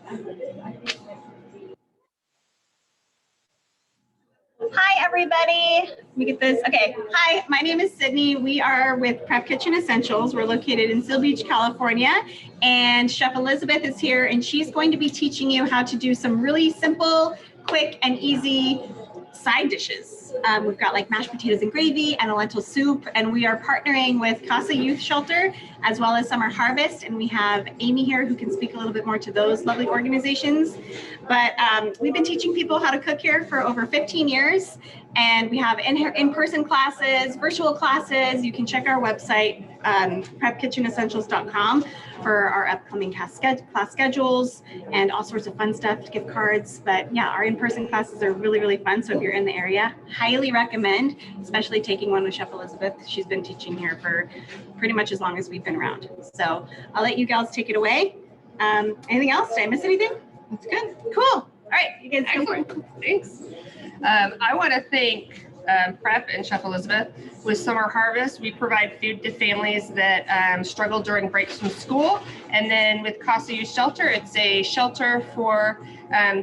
Hi, everybody. Let me get this. Okay. Hi, my name is Sydney. We are with Prep Kitchen Essentials. We're located in Seal Beach, California. And Chef Elizabeth is here, and she's going to be teaching you how to do some really simple, quick, and easy side dishes. We've got like mashed potatoes and gravy and a lentil soup, and we are partnering with Casa Youth Shelter as well as Summer Harvest, and we have Amy here who can speak a little bit more to those lovely organizations. But we've been teaching people how to cook here for over 15 years, and we have in-person classes, virtual classes. You can check our website, prepkitchenessentials.com, for our upcoming class schedules and all sorts of fun stuff, gift cards. But yeah, our in-person classes are really, really fun. So if you're in the area, highly recommend, especially taking one with Chef Elizabeth. She's been teaching here for pretty much as long as we've been around. So I'll let you gals take it away. Anything else? Did I miss anything? That's good. Cool. All right, you guys go for it. Thanks. I want to thank Prep and Chef Elizabeth. With Summer Harvest, we provide food to families that struggle during breaks from school. And then with Casa Youth Shelter, it's a shelter for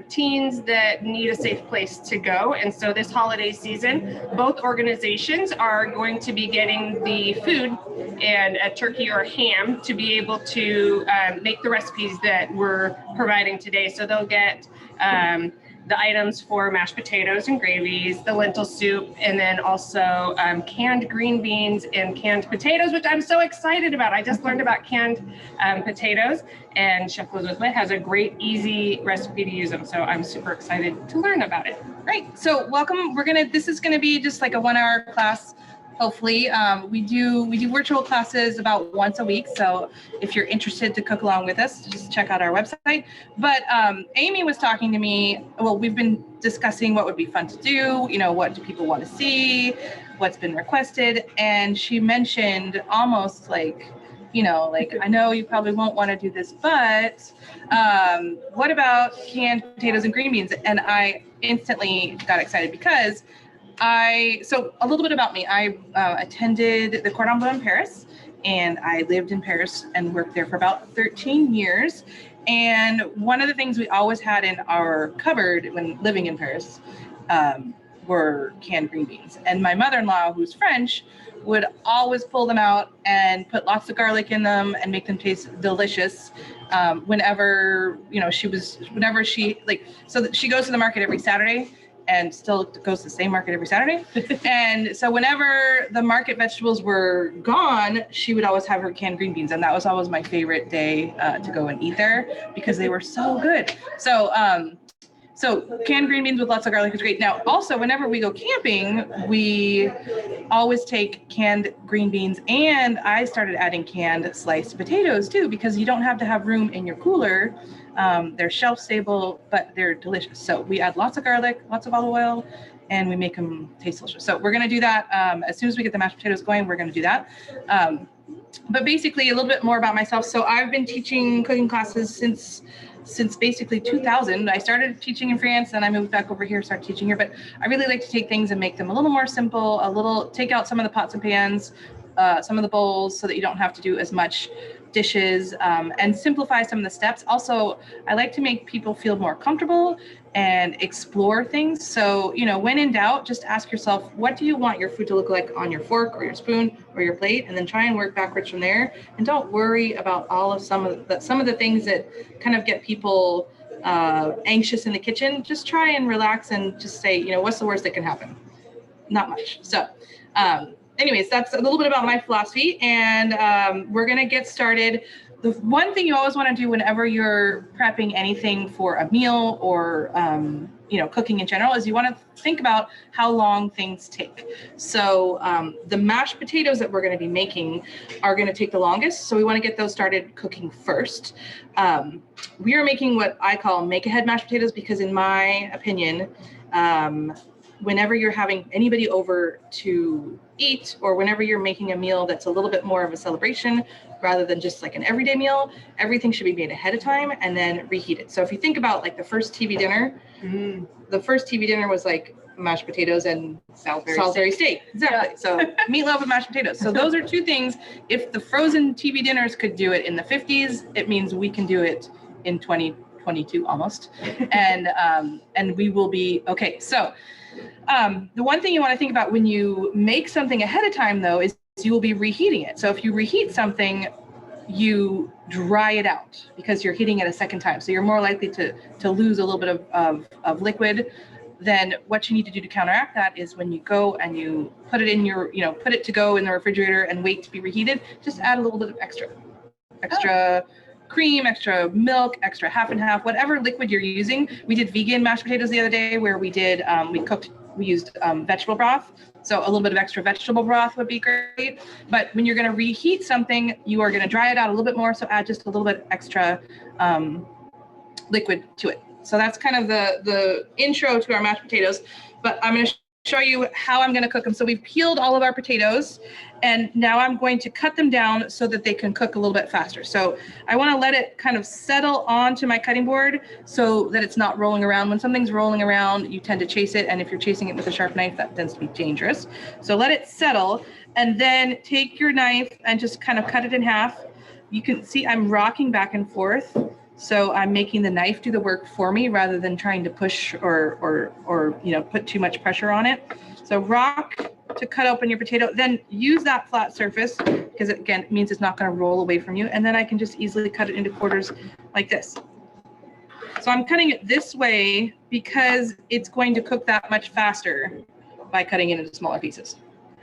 teens that need a safe place to go. And so this holiday season, both organizations are going to be getting the food and a turkey or a ham to be able to make the recipes that we're providing today. So they'll get the items for mashed potatoes and gravies, the lentil soup, and then also canned green beans and canned potatoes, which I'm so excited about. I just learned about canned potatoes, and Chef Elizabeth has a great, easy recipe to use them. So I'm super excited to learn about it. Great. So welcome. This is gonna be just like a 1-hour class. Hopefully, we do virtual classes about once a week. So if you're interested to cook along with us, just check out our website. But Amy was talking to me. Well, we've been discussing what would be fun to do. You know, what do people want to see? What's been requested? And she mentioned almost like, you know, like, I know you probably won't want to do this, but what about canned potatoes and green beans? And I instantly got excited because so a little bit about me. I attended the Cordon Bleu in Paris, and I lived in Paris and worked there for about 13 years. And one of the things we always had in our cupboard when living in Paris were canned green beans. And my mother-in-law, who's French, would always pull them out and put lots of garlic in them and make them taste delicious. Whenever she goes to the market every Saturday, and still goes to the same market every Saturday. And so whenever the market vegetables were gone, she would always have her canned green beans. And that was always my favorite day to go and eat there because they were so good. So canned green beans with lots of garlic is great. Now, also, whenever we go camping, we always take canned green beans, and I started adding canned sliced potatoes too, because you don't have to have room in your cooler. They're shelf stable, but they're delicious. So we add lots of garlic, lots of olive oil, and we make them taste delicious. So we're going to do that as soon as we get the mashed potatoes going. We're going to do that. But basically, a little bit more about myself. So I've been teaching cooking classes since basically 2000. I started teaching in France, and I moved back over here, started teaching here. But I really like to take things and make them a little more simple, take out some of the pots and pans, some of the bowls, so that you don't have to do as much dishes, and simplify some of the steps. Also, I like to make people feel more comfortable and explore things. So, when in doubt, just ask yourself, what do you want your food to look like on your fork or your spoon or your plate? And then try and work backwards from there. And don't worry about some of the things that kind of get people anxious in the kitchen. Just try and relax and just say, what's the worst that can happen? Not much. So, anyways, that's a little bit about my philosophy, and we're going to get started. The one thing you always want to do whenever you're prepping anything for a meal or, cooking in general is you want to think about how long things take. So the mashed potatoes that we're going to be making are going to take the longest. So we want to get those started cooking first. We are making what I call make-ahead mashed potatoes because, in my opinion, whenever you're having anybody over to eat, or whenever you're making a meal that's a little bit more of a celebration rather than just like an everyday meal, everything should be made ahead of time and then reheated. So if you think about like the first TV dinner, the first TV dinner was like mashed potatoes and Salisbury steak. Exactly. Yeah. So meatloaf and mashed potatoes. So those are two things. If the frozen TV dinners could do it in the 50s, it means we can do it in 2020 22 almost, and we will be okay. So the one thing you want to think about when you make something ahead of time, though, is you will be reheating it. So if you reheat something, you dry it out because you're heating it a second time. So you're more likely to lose a little bit of liquid. Then what you need to do to counteract that is when you go and you put it in your, put it to go in the refrigerator and wait to be reheated, just add a little bit of extra cream, extra milk, extra half and half, whatever liquid you're using. We did vegan mashed potatoes the other day where we used vegetable broth. So a little bit of extra vegetable broth would be great. But when you're going to reheat something, you are going to dry it out a little bit more. So add just a little bit extra liquid to it. So that's kind of the intro to our mashed potatoes. But I'm going to show you how I'm going to cook them. So we've peeled all of our potatoes, and now I'm going to cut them down so that they can cook a little bit faster. So I want to let it kind of settle onto my cutting board so that it's not rolling around. When something's rolling around, you tend to chase it, and if you're chasing it with a sharp knife, that tends to be dangerous. So let it settle, and then take your knife and just kind of cut it in half. You can see I'm rocking back and forth. So I'm making the knife do the work for me rather than trying to push or put too much pressure on it. So rock to cut open your potato, then use that flat surface because it means it's not going to roll away from you. And then I can just easily cut it into quarters like this. So I'm cutting it this way because it's going to cook that much faster by cutting it into smaller pieces.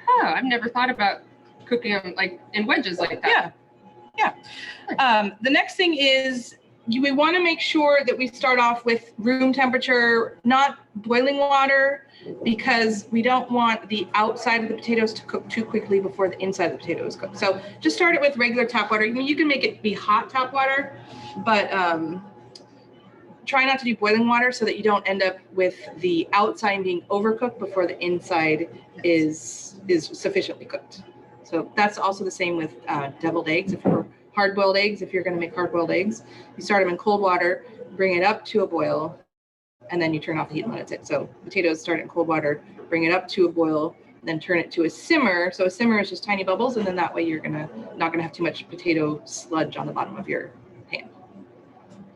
Oh, I've never thought about cooking them like in wedges like that. Yeah. The next thing is we want to make sure that we start off with room temperature, not boiling water, because we don't want the outside of the potatoes to cook too quickly before the inside of the potatoes cook. So just start it with regular tap water. You can make it be hot tap water, but try not to do boiling water so that you don't end up with the outside being overcooked before the inside is sufficiently cooked. So that's also the same with deviled eggs. Hard-boiled eggs, if you're going to make hard-boiled eggs, you start them in cold water, bring it up to a boil, and then you turn off the heat and let it sit. So potatoes start in cold water, bring it up to a boil, then turn it to a simmer. So a simmer is just tiny bubbles, and then that way you're not gonna have too much potato sludge on the bottom of your pan.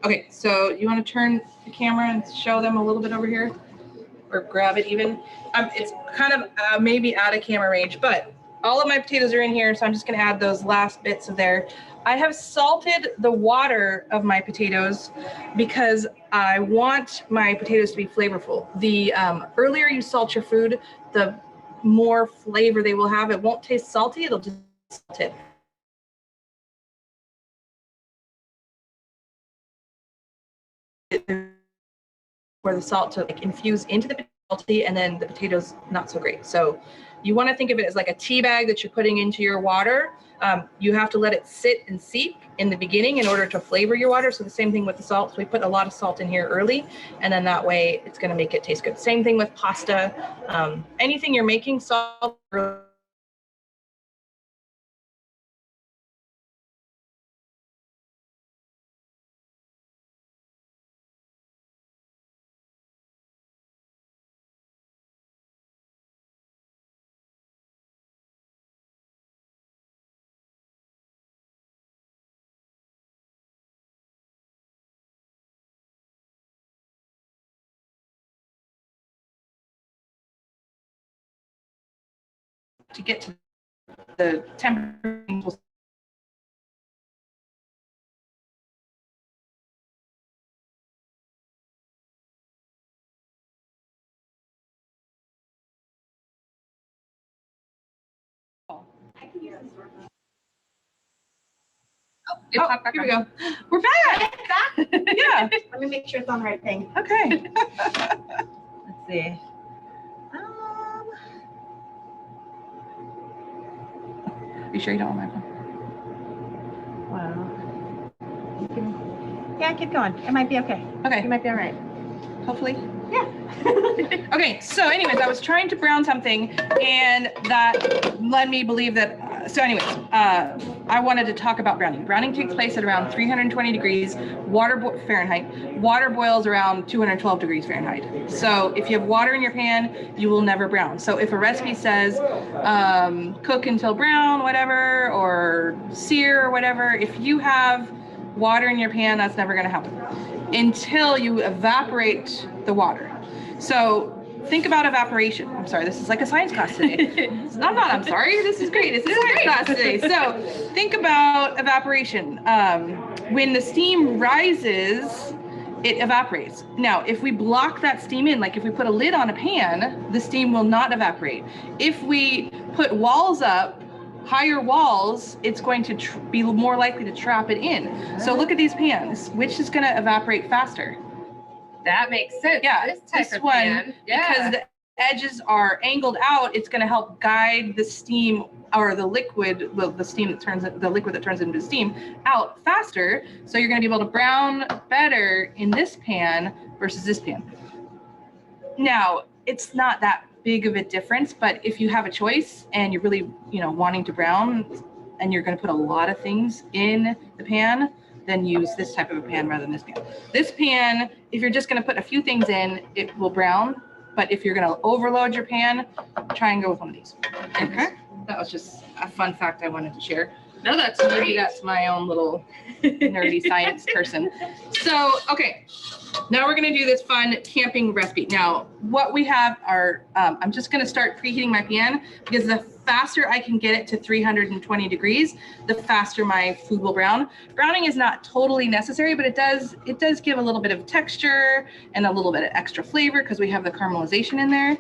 Okay, so you want to turn the camera and show them a little bit over here, or grab it even. It's kind of maybe out of camera range, but all of my potatoes are in here, so I'm just going to add those last bits of there. I have salted the water of my potatoes because I want my potatoes to be flavorful. The earlier you salt your food, the more flavor they will have. It won't taste salty, it'll just salt it. Where the salt to infuse into the salty, and then the potatoes not so great. So you want to think of it as like a tea bag that you're putting into your water. You have to let it sit and seep in the beginning in order to flavor your water. So the same thing with the salt. So we put a lot of salt in here early, and then that way it's going to make it taste good. Same thing with pasta. Anything you're making, salt early. To get to the temperature. Here we go. We're back. Yeah. Let me make sure it's on the right thing. Okay. Let's see. You sure you don't want my phone? Wow. Yeah, keep going. It might be okay. Okay. You might be all right. Hopefully. Yeah. Okay, so anyways, I was trying to brown something, and that led me believe that, I wanted to talk about browning. Browning takes place at around 320 degrees Fahrenheit. Water boils around 212 degrees Fahrenheit. So if you have water in your pan, you will never brown. So if a recipe says cook until brown, whatever, or sear or whatever, if you have water in your pan, that's never gonna happen until you evaporate the water. So think about evaporation. I'm sorry, this is like a science class today. I'm sorry, this is great. It's a science class today. So think about evaporation. When the steam rises, it evaporates. Now, if we block that steam in, like if we put a lid on a pan, the steam will not evaporate. If we put walls up, higher walls, it's going to be more likely to trap it in. So look at these pans. Which is going to evaporate faster? That makes sense. Yeah, this one, pan. Because the edges are angled out, it's going to help guide the steam or the liquid, the liquid that turns into steam out faster. So you're going to be able to brown better in this pan versus this pan. Now, it's not that big of a difference, but if you have a choice and you're really, wanting to brown and you're going to put a lot of things in the pan, then use this type of a pan rather than this pan. This pan, if you're just going to put a few things in, it will brown. But if you're going to overload your pan, try and go with one of these. Okay. That was just a fun fact I wanted to share. No, that's great. That's my own little nerdy science person. So, okay, now we're gonna do this fun camping recipe. Now, what we have are, I'm just gonna start preheating my pan because the faster I can get it to 320 degrees, the faster my food will brown. Browning is not totally necessary, but it does give a little bit of texture and a little bit of extra flavor because we have the caramelization in there.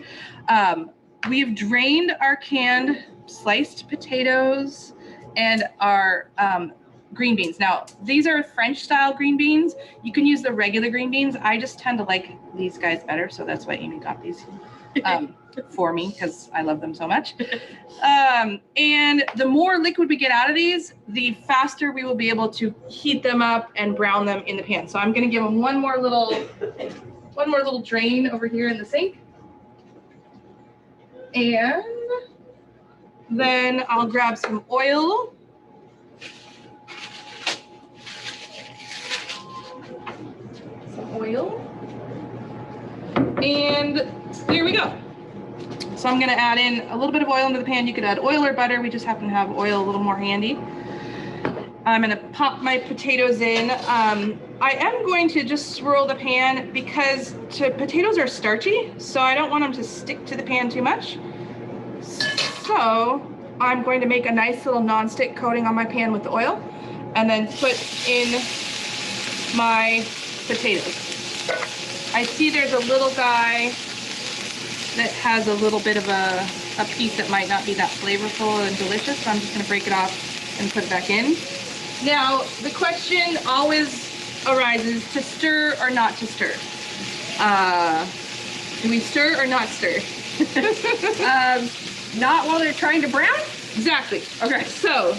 We've drained our canned sliced potatoes and our green beans. Now, these are French style green beans. You can use the regular green beans. I just tend to like these guys better, so that's why Amy got these for me because I love them so much. And the more liquid we get out of these, the faster we will be able to heat them up and brown them in the pan. So I'm gonna give them one more little drain over here in the sink. And then I'll grab some oil. And there we go. So I'm gonna add in a little bit of oil into the pan. You could add oil or butter. We just happen to have oil a little more handy. I'm gonna pop my potatoes in. I am going to just swirl the pan because potatoes are starchy, so I don't want them to stick to the pan too much. So I'm going to make a nice little non-stick coating on my pan with the oil and then put in my potatoes. I see there's a little guy that has a little bit of a piece that might not be that flavorful and delicious, so I'm just gonna break it off and put it back in. Now, the question always arises, to stir or not to stir? Do we stir or not stir? Not while they're trying to brown? Exactly. Okay, so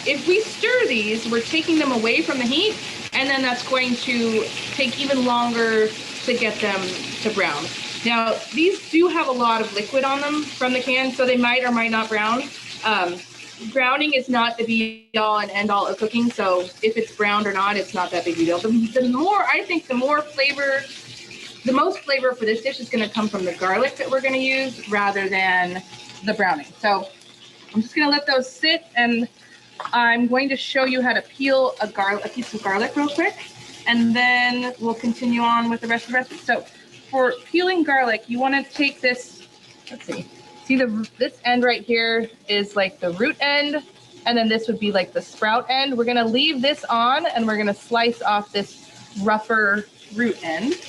if we stir these, we're taking them away from the heat, and then that's going to take even longer to get them to brown. Now, these do have a lot of liquid on them from the can, so they might or might not brown. Browning is not the be-all and end-all of cooking, so if it's browned or not, it's not that big a deal. The most flavor for this dish is going to come from the garlic that we're going to use rather than the browning. So I'm just going to let those sit, and I'm going to show you how to peel a piece of garlic real quick, and then we'll continue on with the rest of the recipe. So for peeling garlic, you want to take this, let's see this end right here is like the root end, and then this would be like the sprout end. We're going to leave this on, and we're going to slice off this rougher root end.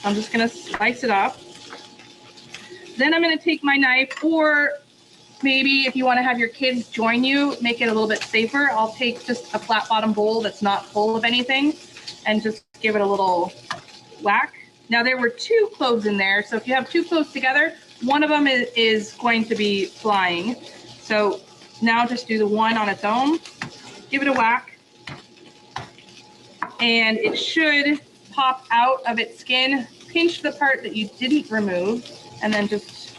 I'm just going to slice it off. Then I'm going to take my knife, or maybe if you want to have your kids join you, make it a little bit safer, I'll take just a flat bottom bowl that's not full of anything and just give it a little whack. Now, there were 2 cloves in there, so if you have 2 cloves together, one of them is going to be flying. So now just do the one on its own, give it a whack, and it should pop out of its skin. Pinch the part that you didn't remove, and then just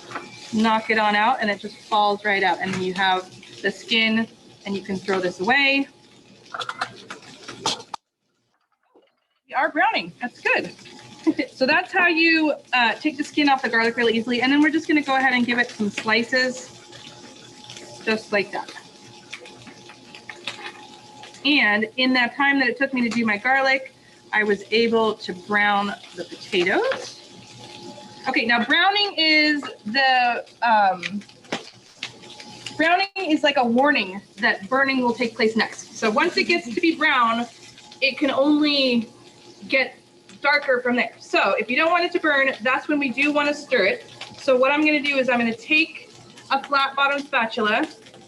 knock it on out, and it just falls right out. And then you have the skin, and you can throw this away. We are browning. That's good. So that's how you take the skin off the garlic really easily. And then we're just going to go ahead and give it some slices, just like that. And in that time that it took me to do my garlic, I was able to brown the potatoes. Okay, now browning is like a warning that burning will take place next. So once it gets to be brown, it can only get darker from there. So if you don't want it to burn, that's when we do want to stir it. So what I'm going to do is I'm going to take a flat bottom spatula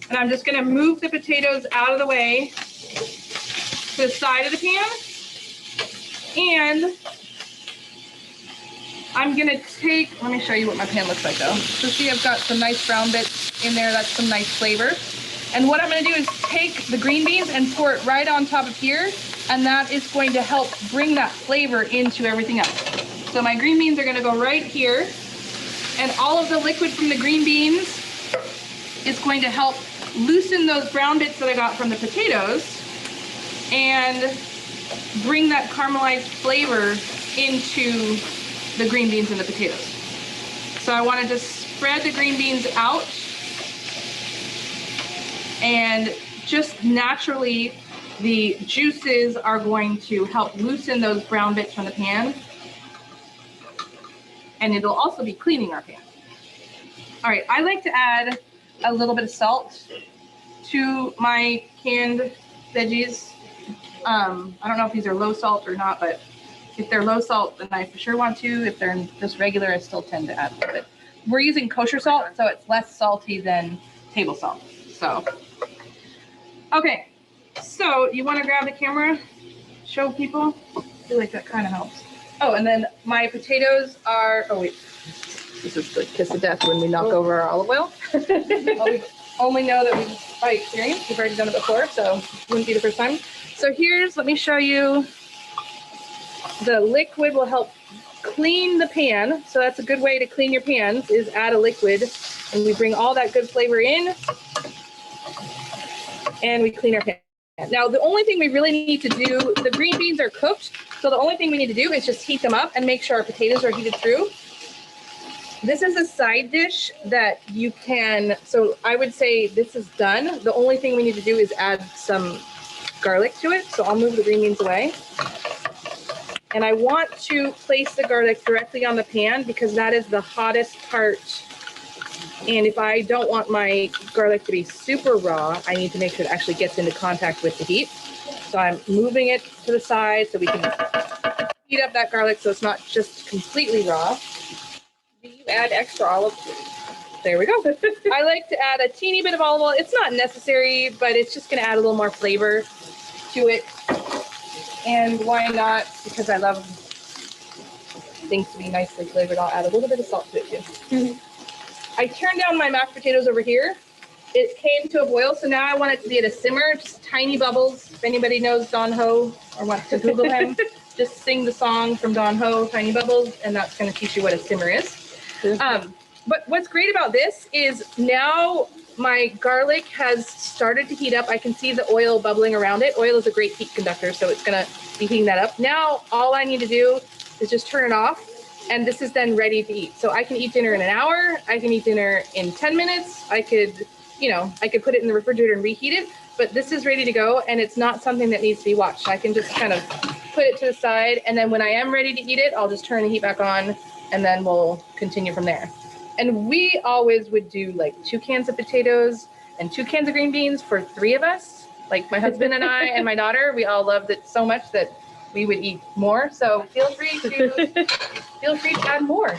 and I'm just going to move the potatoes out of the way to the side of the pan. And I'm going to take, let me show you what my pan looks like though. So see, I've got some nice brown bits in there. That's some nice flavor. And what I'm going to do is take the green beans and pour it right on top of here. And that is going to help bring that flavor into everything else. So my green beans are going to go right here. And all of the liquid from the green beans is going to help loosen those brown bits that I got from the potatoes and bring that caramelized flavor into the green beans and the potatoes. So I want to just spread the green beans out and just naturally the juices are going to help loosen those brown bits from the pan. And it'll also be cleaning our pan. All right, I like to add a little bit of salt to my canned veggies. I don't know if these are low salt or not, but if they're low salt, then I for sure want to. If they're just regular, I still tend to add a little bit. We're using kosher salt, so it's less salty than table salt. So, okay. So you want to grab the camera, show people? I feel like that kind of helps. Oh, and then my potatoes are, oh wait, this is the kiss of death when we knock over our olive oil. Well, we only know that by experience, we've already done it before, so it wouldn't be the first time. So here's, let me show you, the liquid will help clean the pan. So that's a good way to clean your pans is add a liquid and we bring all that good flavor in and we clean our pan. Now, the only thing we really need to do, the green beans are cooked. So the only thing we need to do is just heat them up and make sure our potatoes are heated through. This is a side dish that you can, so I would say this is done. The only thing we need to do is add some garlic to it. So I'll move the green beans away. And I want to place the garlic directly on the pan because that is the hottest part. And if I don't want my garlic to be super raw, I need to make sure it actually gets into contact with the heat. So I'm moving it to the side so we can heat up that garlic so it's not just completely raw. Do you add extra olive oil? There we go. I like to add a teeny bit of olive oil. It's not necessary, but it's just going to add a little more flavor to it. And why not? Because I love things to be nicely flavored. I'll add a little bit of salt to it too. Mm-hmm. I turned down my mashed potatoes over here. It came to a boil, so now I want it to be at a simmer, just tiny bubbles. If anybody knows Don Ho or wants to Google him, just sing the song from Don Ho, Tiny Bubbles, and that's going to teach you what a simmer is. But what's great about this is now my garlic has started to heat up. I can see the oil bubbling around it. Oil is a great heat conductor, so it's going to be heating that up. Now, all I need to do is just turn it off. And this is then ready to eat. So I can eat dinner in an hour. I can eat dinner in 10 minutes. I could put it in the refrigerator and reheat it, but this is ready to go. And it's not something that needs to be watched. I can just kind of put it to the side. And then when I am ready to eat it, I'll just turn the heat back on and then we'll continue from there. And we always would do like 2 cans of potatoes and 2 cans of green beans for 3 of us. Like my husband and I and my daughter, we all loved it so much that we would eat more. So feel free to add more.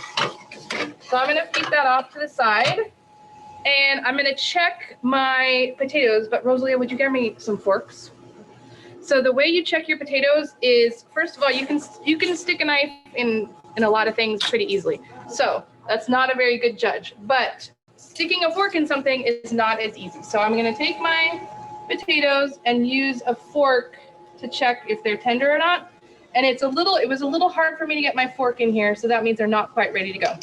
So I'm gonna keep that off to the side and I'm gonna check my potatoes, but Rosalia, would you give me some forks? So the way you check your potatoes is, first of all, you can stick a knife in a lot of things pretty easily. So that's not a very good judge, but sticking a fork in something is not as easy. So I'm gonna take my potatoes and use a fork to check if they're tender or not. And it was a little hard for me to get my fork in here, so that means they're not quite ready to go.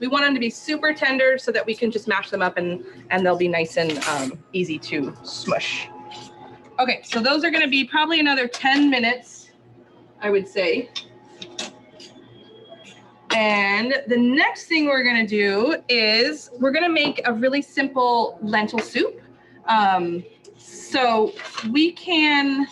We want them to be super tender so that we can just mash them up and they'll be nice and easy to smush. Okay, so those are gonna be probably another 10 minutes, I would say. And the next thing we're gonna do is we're gonna make a really simple lentil soup. So we can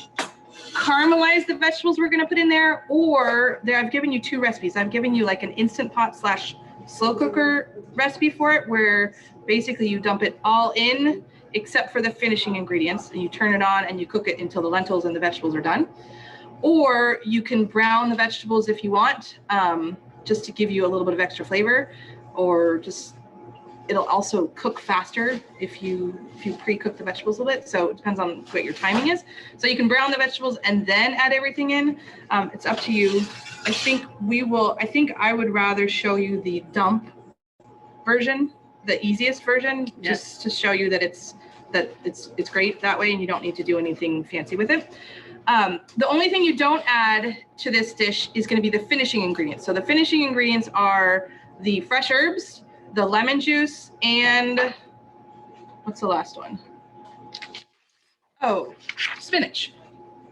caramelize the vegetables we're going to put in there, or I've given you 2 recipes. I've given you like an Instant Pot / slow cooker recipe for it, where basically you dump it all in except for the finishing ingredients, and you turn it on and you cook it until the lentils and the vegetables are done. Or you can brown the vegetables if you want, just to give you a little bit of extra flavor, or just it'll also cook faster if you pre-cook the vegetables a little bit. So it depends on what your timing is. So you can brown the vegetables and then add everything in. It's up to you. I think I would rather show you the dump version, the easiest version, just to show you that it's great that way and you don't need to do anything fancy with it. The only thing you don't add to this dish is going to be the finishing ingredients. So the finishing ingredients are the fresh herbs, the lemon juice, and what's the last one? Oh, spinach.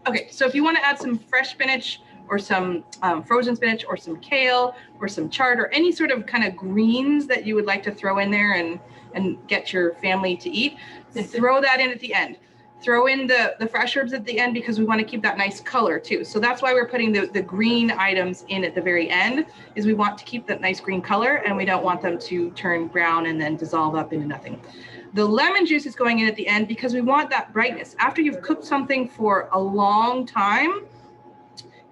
Okay, so if you want to add some fresh spinach or some frozen spinach or some kale or some chard or any sort of kind of greens that you would like to throw in there and get your family to eat, throw that in at the end. Throw in the fresh herbs at the end because we want to keep that nice color too. So that's why we're putting the green items in at the very end, is we want to keep that nice green color and we don't want them to turn brown and then dissolve up into nothing. The lemon juice is going in at the end because we want that brightness. After you've cooked something for a long time,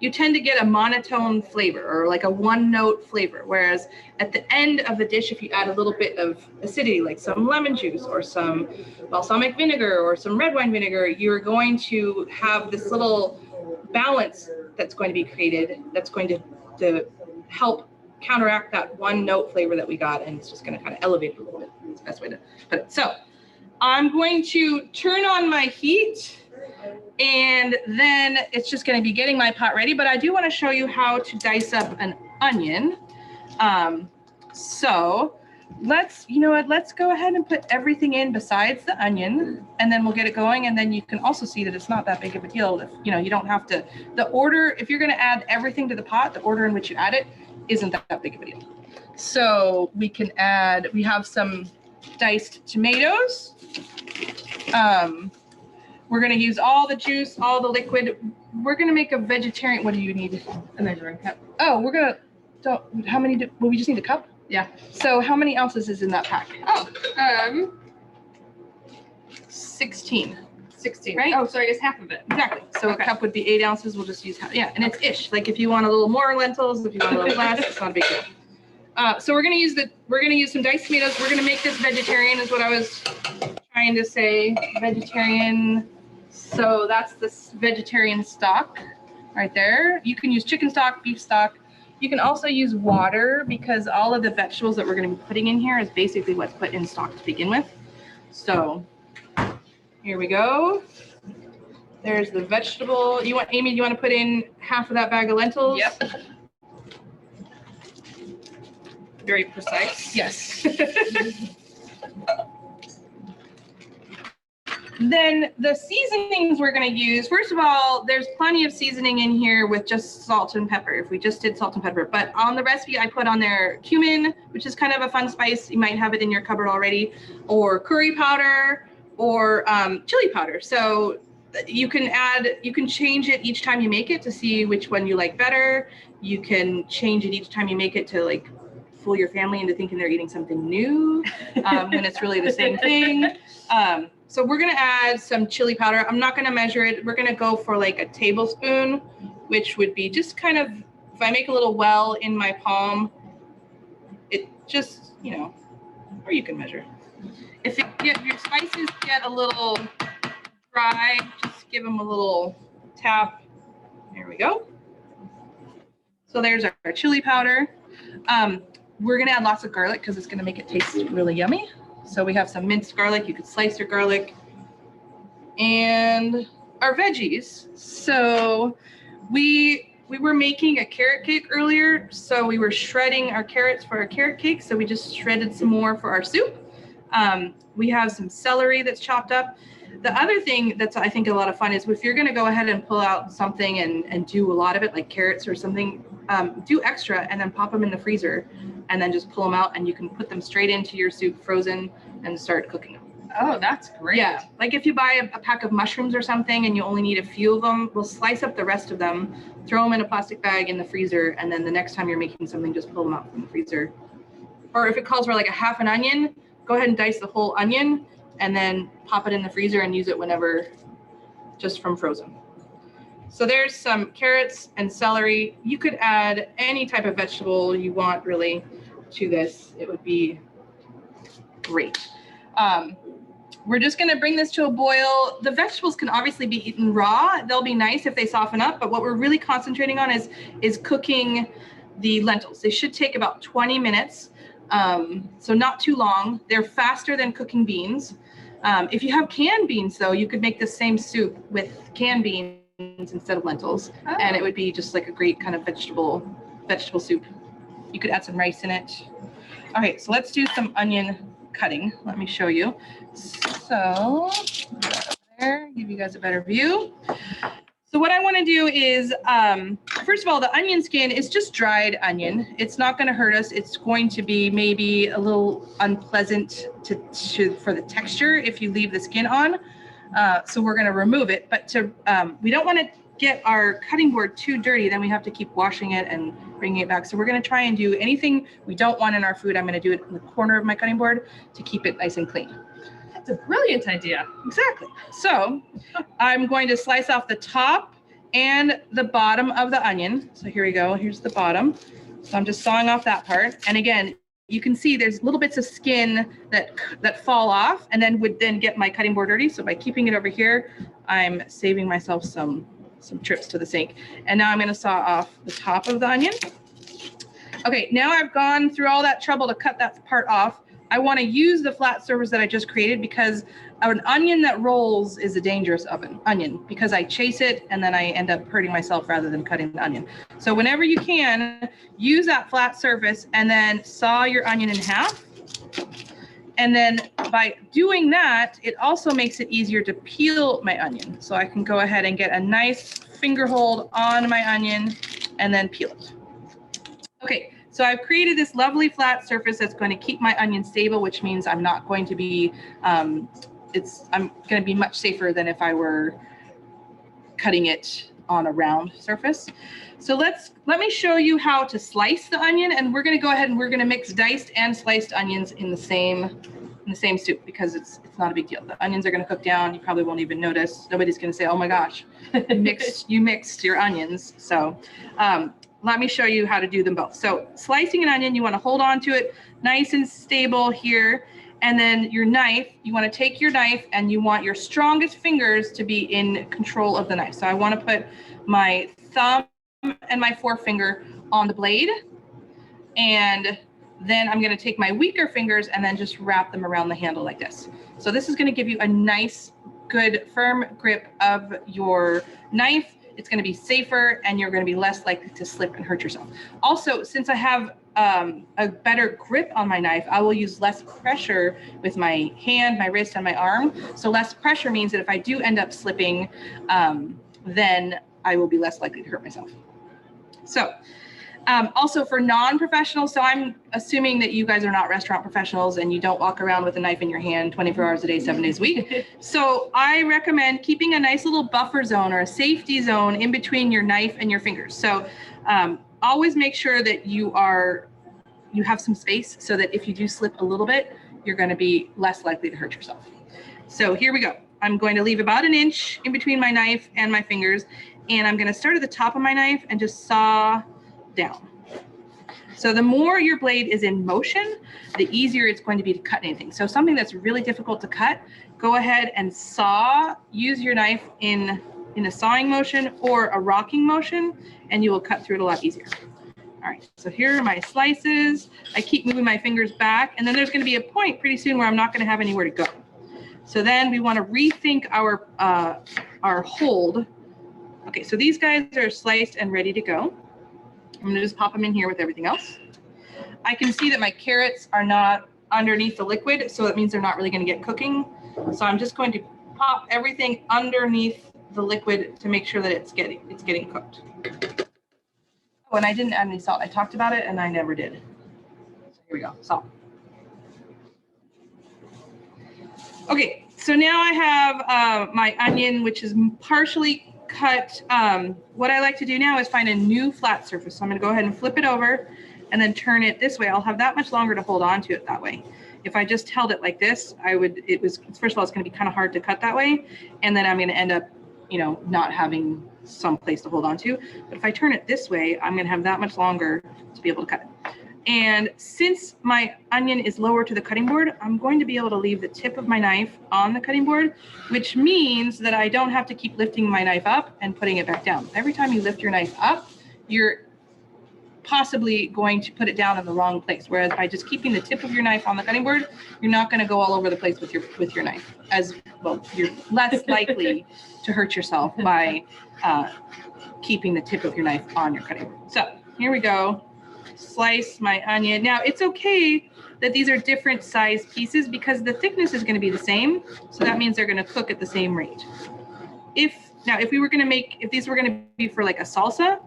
you tend to get a monotone flavor or like a one-note flavor. Whereas at the end of the dish, if you add a little bit of acidity, like some lemon juice or some balsamic vinegar or some red wine vinegar, you're going to have this little balance that's going to be created that's going to help counteract that one-note flavor that we got, and it's just going to kind of elevate it a little bit. That's the best way to put it. So I'm going to turn on my heat, and then it's just going to be getting my pot ready. But I do want to show you how to dice up an onion. So let's go ahead and put everything in besides the onion, and then we'll get it going. And then you can also see that it's not that big of a deal. If you don't have to, the order, if you're going to add everything to the pot, the order in which you add it isn't that big of a deal. So we have some diced tomatoes. We're going to use all the juice, all the liquid. We're going to make a vegetarian. What do you need? A measuring cup. Oh, how many well, we just need a cup? Yeah. So how many ounces is in that pack? Oh, 16. 16. Right? Oh, so I guess half of it. Exactly. So Okay. a cup would be 8 ounces. We'll just use half. Yeah, and it's ish. Like if you want a little more lentils, if you want a little less, it's not a big deal. So we're gonna use some diced tomatoes. We're gonna make this vegetarian, is what I was trying to say. Vegetarian. So that's this vegetarian stock right there. You can use chicken stock, beef stock. You can also use water because all of the vegetables that we're going to be putting in here is basically what's put in stock to begin with. So here we go. There's the vegetable. Amy, do you want to put in half of that bag of lentils? Yep. Very precise. Yes. Then the seasonings we're going to use, first of all, there's plenty of seasoning in here with just salt and pepper, if we just did salt and pepper. But on the recipe, I put on there cumin, which is kind of a fun spice. You might have it in your cupboard already, or curry powder, or chili powder. So you can change it each time you make it to see which one you like better. You can change it each time you make it to like fool your family into thinking they're eating something new when it's really the same thing. So we're going to add some chili powder. I'm not going to measure it. We're going to go for like a tablespoon, which would be just kind of, if I make a little well in my palm, it just, or you can measure. If your spices get a little dry, just give them a little tap. There we go. So there's our chili powder. We're going to add lots of garlic because it's going to make it taste really yummy. So we have some minced garlic. You could slice your garlic. And our veggies. So we were making a carrot cake earlier. So we were shredding our carrots for our carrot cake. So we just shredded some more for our soup. We have some celery that's chopped up. The other thing that's, I think, a lot of fun is if you're going to go ahead and pull out something and do a lot of it, like carrots or something, do extra and then pop them in the freezer and then just pull them out, and you can put them straight into your soup frozen and start cooking them. Oh, that's great. Yeah, like if you buy a pack of mushrooms or something and you only need a few of them, we'll slice up the rest of them, throw them in a plastic bag in the freezer, and then the next time you're making something, just pull them out from the freezer. Or if it calls for like a half an onion, go ahead and dice the whole onion and then pop it in the freezer and use it whenever, just from frozen. So there's some carrots and celery. You could add any type of vegetable you want really to this. It would be great. We're just gonna bring this to a boil. The vegetables can obviously be eaten raw. They'll be nice if they soften up, but what we're really concentrating on is cooking the lentils. They should take about 20 minutes, so not too long. They're faster than cooking beans. If you have canned beans though, you could make the same soup with canned beans instead of lentils, and it would be just like a great kind of vegetable soup. You could add some rice in it. All right, so let's do some onion cutting. Let me show you. So there, give you guys a better view. So what I want to do is, first of all, the onion skin is just dried onion. It's not going to hurt us. It's going to be maybe a little unpleasant for the texture if you leave the skin on. So we're going to remove it, but we don't want to get our cutting board too dirty. Then we have to keep washing it and bringing it back. So we're going to try and do anything we don't want in our food. I'm going to do it in the corner of my cutting board to keep it nice and clean. That's a brilliant idea. Exactly. So I'm going to slice off the top and the bottom of the onion. So here we go. Here's the bottom. So I'm just sawing off that part. And again, you can see there's little bits of skin that fall off and then would then get my cutting board dirty. So by keeping it over here, I'm saving myself some trips to the sink. And now I'm going to saw off the top of the onion. Okay, now I've gone through all that trouble to cut that part off. I want to use the flat surface that I just created because an onion that rolls is a dangerous onion because I chase it and then I end up hurting myself rather than cutting the onion. So whenever you can, use that flat surface and then saw your onion in half. And then by doing that, it also makes it easier to peel my onion. So I can go ahead and get a nice finger hold on my onion and then peel it. Okay, so I've created this lovely flat surface that's going to keep my onion stable, which means I'm not going to be, I'm going to be much safer than if I were cutting it on a round surface. So let me show you how to slice the onion, and we're going to go ahead and we're going to mix diced and sliced onions in the same soup because it's not a big deal. The onions are going to cook down. You probably won't even notice. Nobody's going to say, "Oh my gosh, you mixed your onions." So let me show you how to do them both. So slicing an onion, you want to hold on to it nice and stable here. And then your knife, you want to take your knife and you want your strongest fingers to be in control of the knife. So I want to put my thumb and my forefinger on the blade. And then I'm going to take my weaker fingers and then just wrap them around the handle like this. So this is going to give you a nice, good, firm grip of your knife. It's going to be safer and you're going to be less likely to slip and hurt yourself. Also, since I have a better grip on my knife, I will use less pressure with my hand, my wrist, and my arm. So less pressure means that if I do end up slipping, then I will be less likely to hurt myself. So also for non-professionals, so I'm assuming that you guys are not restaurant professionals and you don't walk around with a knife in your hand 24 hours a day, 7 days a week. So I recommend keeping a nice little buffer zone or a safety zone in between your knife and your fingers. So always make sure that you have some space so that if you do slip a little bit, you're going to be less likely to hurt yourself. So here we go. I'm going to leave about 1 inch in between my knife and my fingers, and I'm going to start at the top of my knife and just saw down. So the more your blade is in motion, the easier it's going to be to cut anything. So something that's really difficult to cut, go ahead and use your knife in a sawing motion or a rocking motion, and you will cut through it a lot easier. All right, so here are my slices. I keep moving my fingers back, and then there's going to be a point pretty soon where I'm not going to have anywhere to go. So then we want to rethink our hold. Okay, so these guys are sliced and ready to go. I'm going to just pop them in here with everything else. I can see that my carrots are not underneath the liquid, so it means they're not really going to get cooking. So I'm just going to pop everything underneath the liquid to make sure that it's getting cooked. Oh, and I didn't add any salt. I talked about it and I never did. So here we go, salt. Okay, so now I have my onion, which is partially cut. What I like to do now is find a new flat surface. So I'm gonna go ahead and flip it over and then turn it this way. I'll have that much longer to hold on to it that way. If I just held it like this, first of all, it's gonna be kind of hard to cut that way. And then I'm gonna end up, not having some place to hold on to. But if I turn it this way, I'm gonna have that much longer to be able to cut it. And since my onion is lower to the cutting board, I'm going to be able to leave the tip of my knife on the cutting board, which means that I don't have to keep lifting my knife up and putting it back down. Every time you lift your knife up, you're possibly going to put it down in the wrong place. Whereas by just keeping the tip of your knife on the cutting board, you're not going to go all over the place with your knife. As well, you're less likely to hurt yourself by keeping the tip of your knife on your cutting board. So here we go. Slice my onion. Now it's okay that these are different size pieces because the thickness is going to be the same. So that means they're going to cook at the same rate. If these were going to be for like a salsa,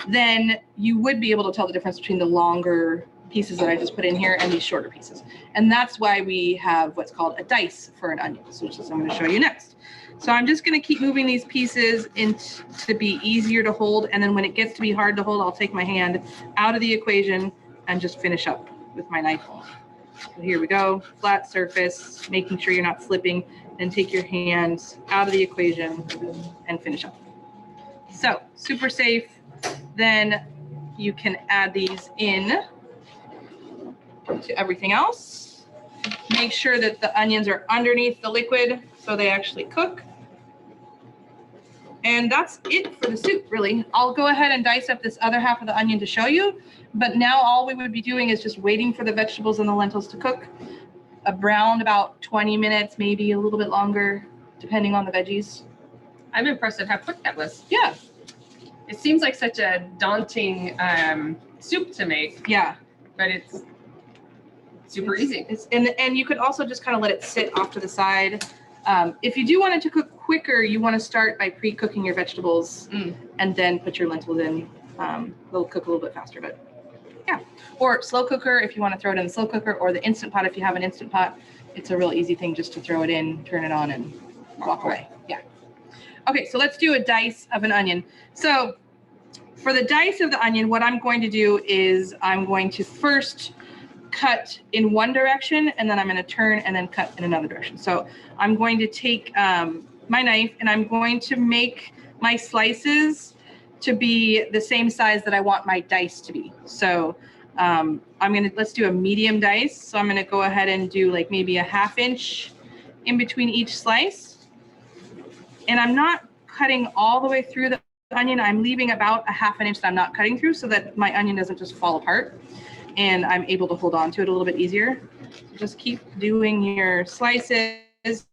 then you would be able to tell the difference between the longer pieces that I just put in here and these shorter pieces. And that's why we have what's called a dice for an onion, which is I'm going to show you next. So I'm just going to keep moving these pieces to be easier to hold. And then when it gets to be hard to hold, I'll take my hand out of the equation and just finish up with my knife. So here we go, flat surface, making sure you're not slipping, and take your hands out of the equation and finish up. So super safe. Then you can add these in to everything else. Make sure that the onions are underneath the liquid so they actually cook. And that's it for the soup, really. I'll go ahead and dice up this other half of the onion to show you, but now all we would be doing is just waiting for the vegetables and the lentils to cook around about 20 minutes, maybe a little bit longer, depending on the veggies. I'm impressed at how quick that was. Yeah. It seems like such a daunting soup to make. Yeah. But it's super easy. And you could also just kind of let it sit off to the side. If you do want it to cook quicker, you want to start by pre-cooking your vegetables and then put your lentils in. They'll cook a little bit faster, but yeah. Or slow cooker if you want to throw it in the slow cooker, or the Instant Pot if you have an Instant Pot. It's a real easy thing just to throw it in, turn it on, and walk away. Yeah. Okay, so let's do a dice of an onion. So for the dice of the onion, what I'm going to do is I'm going to first cut in one direction, and then I'm going to turn and then cut in another direction. So I'm going to take my knife and I'm going to make my slices to be the same size that I want my dice to be. So let's do a medium dice. So I'm going to go ahead and do like maybe a 1/2 inch in between each slice. And I'm not cutting all the way through the onion. I'm leaving about a 1/2 inch that I'm not cutting through so that my onion doesn't just fall apart, and I'm able to hold on to it a little bit easier. So just keep doing your slices.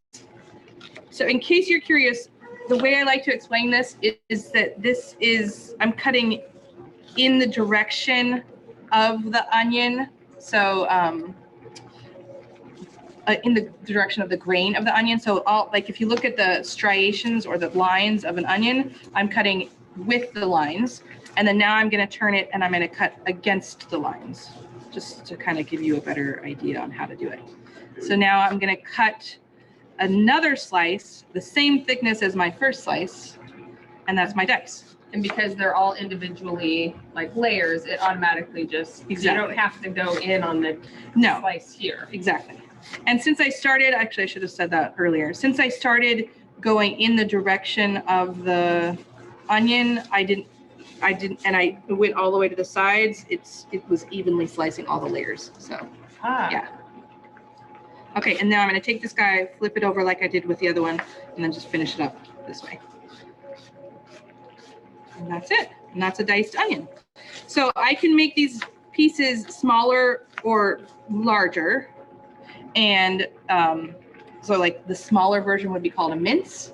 So in case you're curious, the way I like to explain this is that I'm cutting in the direction of the onion. So in the direction of the grain of the onion. So if you look at the striations or the lines of an onion, I'm cutting with the lines. And then now I'm going to turn it and I'm going to cut against the lines, just to kind of give you a better idea on how to do it. So now I'm going to cut another slice, the same thickness as my first slice, and that's my dice. And because they're all individually like layers, it automatically just, you don't have to go in on the slice here. Exactly. And since I started, actually I should have said that earlier, since I started going in the direction of the onion, I went all the way to the sides. It was evenly slicing all the layers. So yeah. Okay, and now I'm going to take this guy, flip it over like I did with the other one, and then just finish it up this way. And that's it. And that's a diced onion. So I can make these pieces smaller or larger. And so like the smaller version would be called a mince.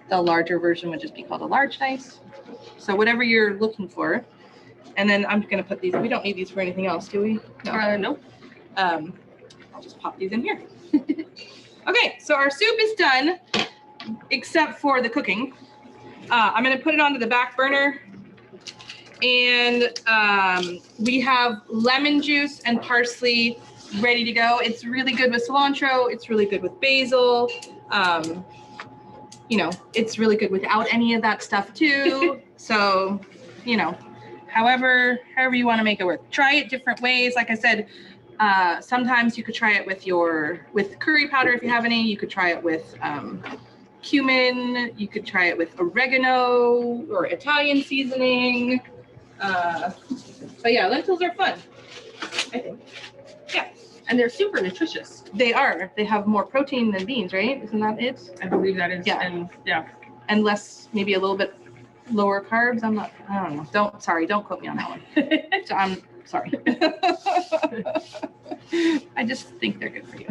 The larger version would just be called a large dice. So whatever you're looking for. And then I'm going to put these, we don't need these for anything else, do we? No. No. I'll just pop these in here. Okay, so our soup is done, except for the cooking. I'm going to put it onto the back burner. And we have lemon juice and parsley ready to go. It's really good with cilantro. It's really good with basil. You know, it's really good without any of that stuff too. So, you know, however you want to make it work. Try it different ways. Like I said, sometimes you could try it with curry powder if you have any. You could try it with cumin. You could try it with oregano or Italian seasoning. But yeah, lentils are fun, I think. Yeah. And they're super nutritious. They are. They have more protein than beans, right? Isn't that it? I believe that is. Yeah. And yeah. And less, maybe a little bit lower carbs. I don't know. Don't quote me on that one. So I'm sorry. I just think they're good for you.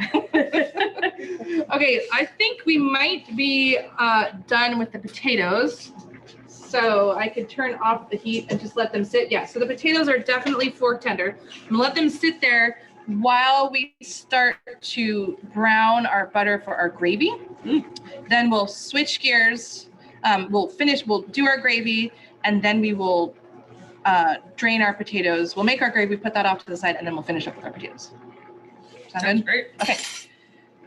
Okay, I think we might be done with the potatoes. So I could turn off the heat and just let them sit. Yeah, so the potatoes are definitely fork tender. I'm gonna let them sit there while we start to brown our butter for our gravy. Then we'll switch gears. We'll do our gravy, and then we will drain our potatoes. We'll make our gravy, put that off to the side, and then we'll finish up with our potatoes. Sound good? Great. Okay.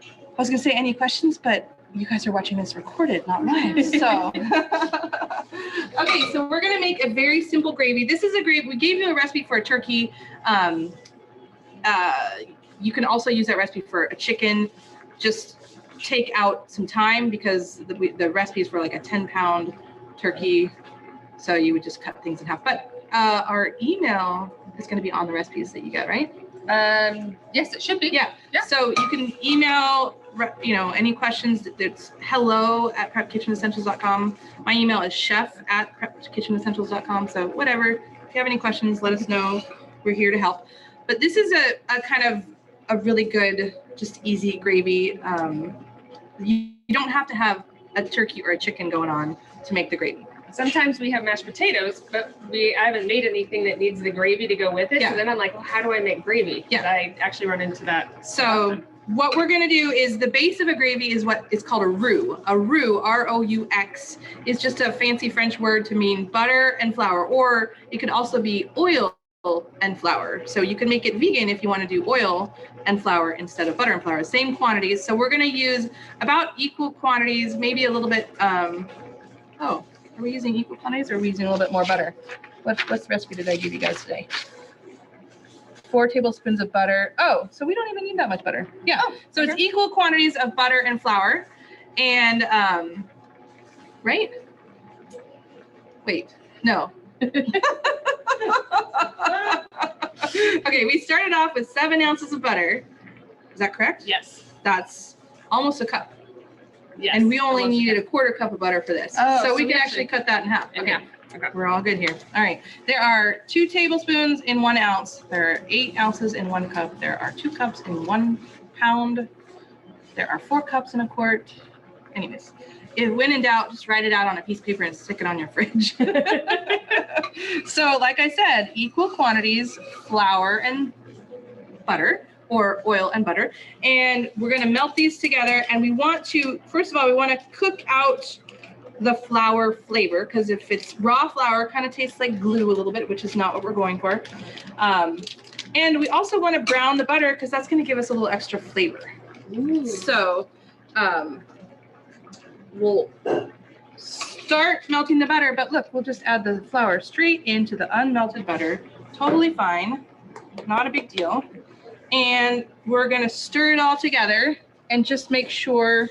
I was gonna say any questions, but you guys are watching this recorded, not live. So, okay, so we're gonna make a very simple gravy. This is a gravy. We gave you a recipe for a turkey. You can also use that recipe for a chicken. Just take out some time because the recipe is for like a 10-pound turkey. So you would just cut things in half. But our email is going to be on the recipes that you get, right? Yes, it should be. Yeah. Yeah. So you can email, any questions. It's hello@prepkitchenessentials.com. My email is chef@prepkitchenessentials.com. So whatever, if you have any questions, let us know. We're here to help. But this is a kind of a really good, just easy gravy. You don't have to have a turkey or a chicken going on to make the gravy. Sometimes we have mashed potatoes, but I haven't made anything that needs the gravy to go with it. Yeah. So then I'm like, well, how do I make gravy? Yeah. But I actually run into that. So what we're going to do is the base of a gravy is what is called a roux. A roux, R-O-U-X, is just a fancy French word to mean butter and flour, or it could also be oil and flour. So you can make it vegan if you want to do oil and flour instead of butter and flour, same quantities. So we're going to use about equal quantities, maybe a little bit. Are we using equal quantities or are we using a little bit more butter? What's the recipe did I give you guys today? 4 tablespoons of butter. Oh, so we don't even need that much butter. Yeah. So it's equal quantities of butter and flour. And, right? Wait, no. Okay, we started off with 7 ounces of butter. Is that correct? Yes. That's almost a cup. Yes. And we only needed a quarter cup of butter for this. Oh, so we can actually cut that in half. Okay. Okay. We're all good here. All right. There are 2 tablespoons in 1 ounce. There are 8 ounces in 1 cup. There are 2 cups in 1 pound. There are 4 cups in a quart. Anyways, when in doubt, just write it out on a piece of paper and stick it on your fridge. So like I said, equal quantities, flour and butter, or oil and butter. And we're going to melt these together. And we want to, first of all, we want to cook out the flour flavor, because if it's raw flour, it kind of tastes like glue a little bit, which is not what we're going for. And we also want to brown the butter because that's going to give us a little extra flavor. Ooh. So we'll start melting the butter, but look, we'll just add the flour straight into the unmelted butter. Totally fine, not a big deal. And we're going to stir it all together and just make sure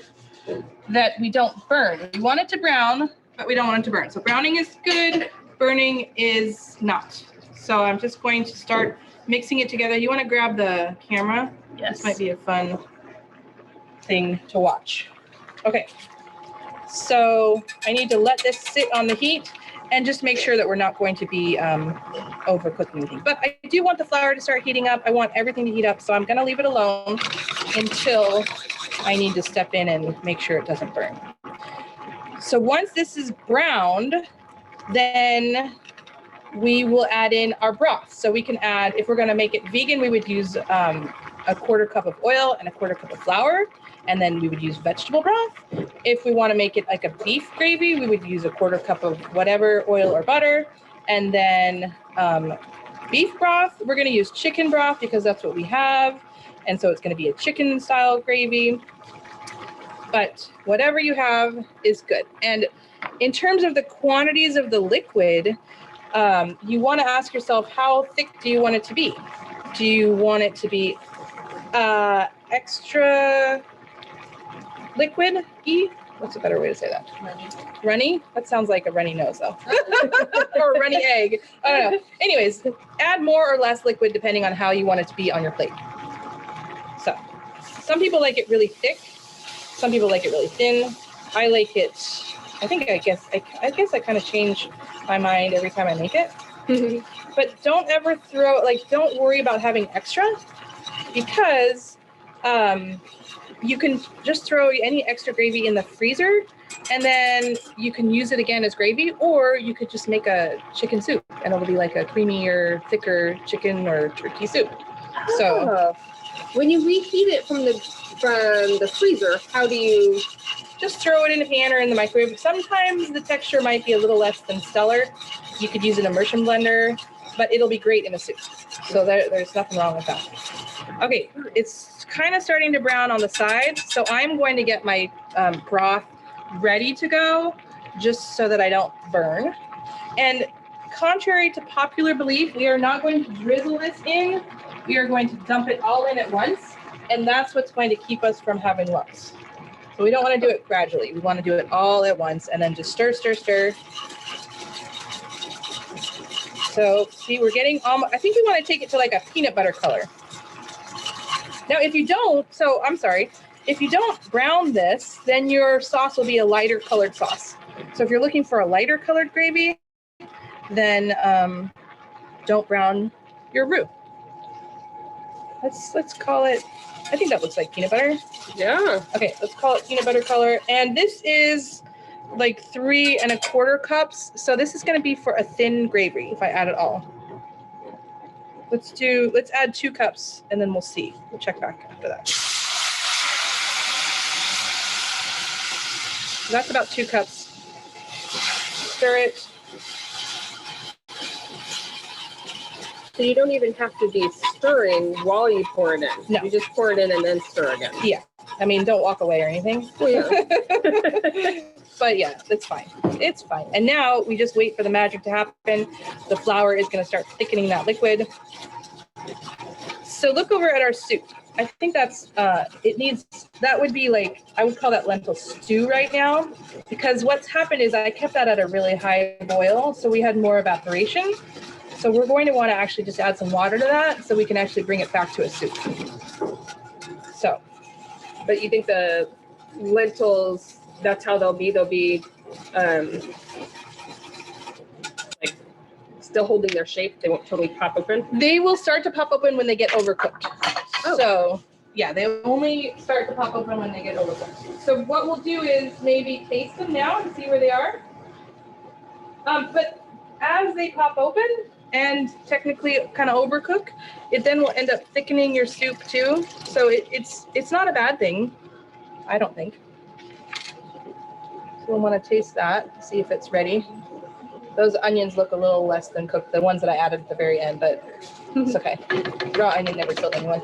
that we don't burn. We want it to brown, but we don't want it to burn. So browning is good, burning is not. So I'm just going to start mixing it together. You want to grab the camera? Yes. This might be a fun thing to watch. Okay. So I need to let this sit on the heat and just make sure that we're not going to be overcooking anything. But I do want the flour to start heating up. I want everything to heat up. So I'm going to leave it alone until I need to step in and make sure it doesn't burn. So once this is browned, then we will add in our broth. So we can add, if we're going to make it vegan, we would use a quarter cup of oil and a quarter cup of flour. And then we would use vegetable broth. If we want to make it like a beef gravy, we would use a quarter cup of whatever, oil or butter. And then beef broth, we're going to use chicken broth because that's what we have. And so it's going to be a chicken style gravy. But whatever you have is good. And in terms of the quantities of the liquid, you want to ask yourself, how thick do you want it to be? Do you want it to be extra liquid-y? What's a better way to say that? Runny? That sounds like a runny nose, though. Or a runny egg. I don't know. Anyways, add more or less liquid depending on how you want it to be on your plate. So, some people like it really thick. Some people like it really thin. I like it. I guess I kind of change my mind every time I make it. But don't ever don't worry about having extra, because you can just throw any extra gravy in the freezer, and then you can use it again as gravy, or you could just make a chicken soup and it'll be like a creamier, thicker chicken or turkey soup. So when you reheat it from the freezer, how do you? Just throw it in a pan or in the microwave. Sometimes the texture might be a little less than stellar. You could use an immersion blender, but it'll be great in a soup. So there's nothing wrong with that. Okay, it's kind of starting to brown on the sides, so I'm going to get my broth ready to go, just so that I don't burn. And contrary to popular belief, we are not going to drizzle this in. We are going to dump it all in at once, and that's what's going to keep us from having lumps. So we don't want to do it gradually. We want to do it all at once, and then just stir, stir, stir. So see, we're getting almost, I think we want to take it to like a peanut butter color. Now, if you don't brown this, then your sauce will be a lighter colored sauce. So if you're looking for a lighter colored gravy, then don't brown your roux. Let's call it, I think that looks like peanut butter. Yeah. Okay, let's call it peanut butter color. And this is like 3 1/4 cups. So this is going to be for a thin gravy if I add it all. Let's add 2 cups and then we'll see. We'll check back after that. So that's about 2 cups. Stir it. So you don't even have to be stirring while you pour it in. No. You just pour it in and then stir again. Yeah. I mean, don't walk away or anything. Oh, yeah. But yeah, it's fine. It's fine. And now we just wait for the magic to happen. The flour is going to start thickening that liquid. So look over at our soup. I think that's, that would be like, I would call that lentil stew right now, because what's happened is I kept that at a really high boil. So we had more evaporation. So we're going to want to actually just add some water to that so we can actually bring it back to a soup. So. But you think the lentils, that's how they'll be like still holding their shape? They won't totally pop open? They will start to pop open when they get overcooked. Oh. So yeah, they only start to pop open when they get overcooked. So what we'll do is maybe taste them now and see where they are. But as they pop open and technically kind of overcook, it then will end up thickening your soup too. So it's not a bad thing, I don't think. So we'll want to taste that, see if it's ready. Those onions look a little less than cooked, the ones that I added at the very end, but it's okay. Raw onion never killed anyone.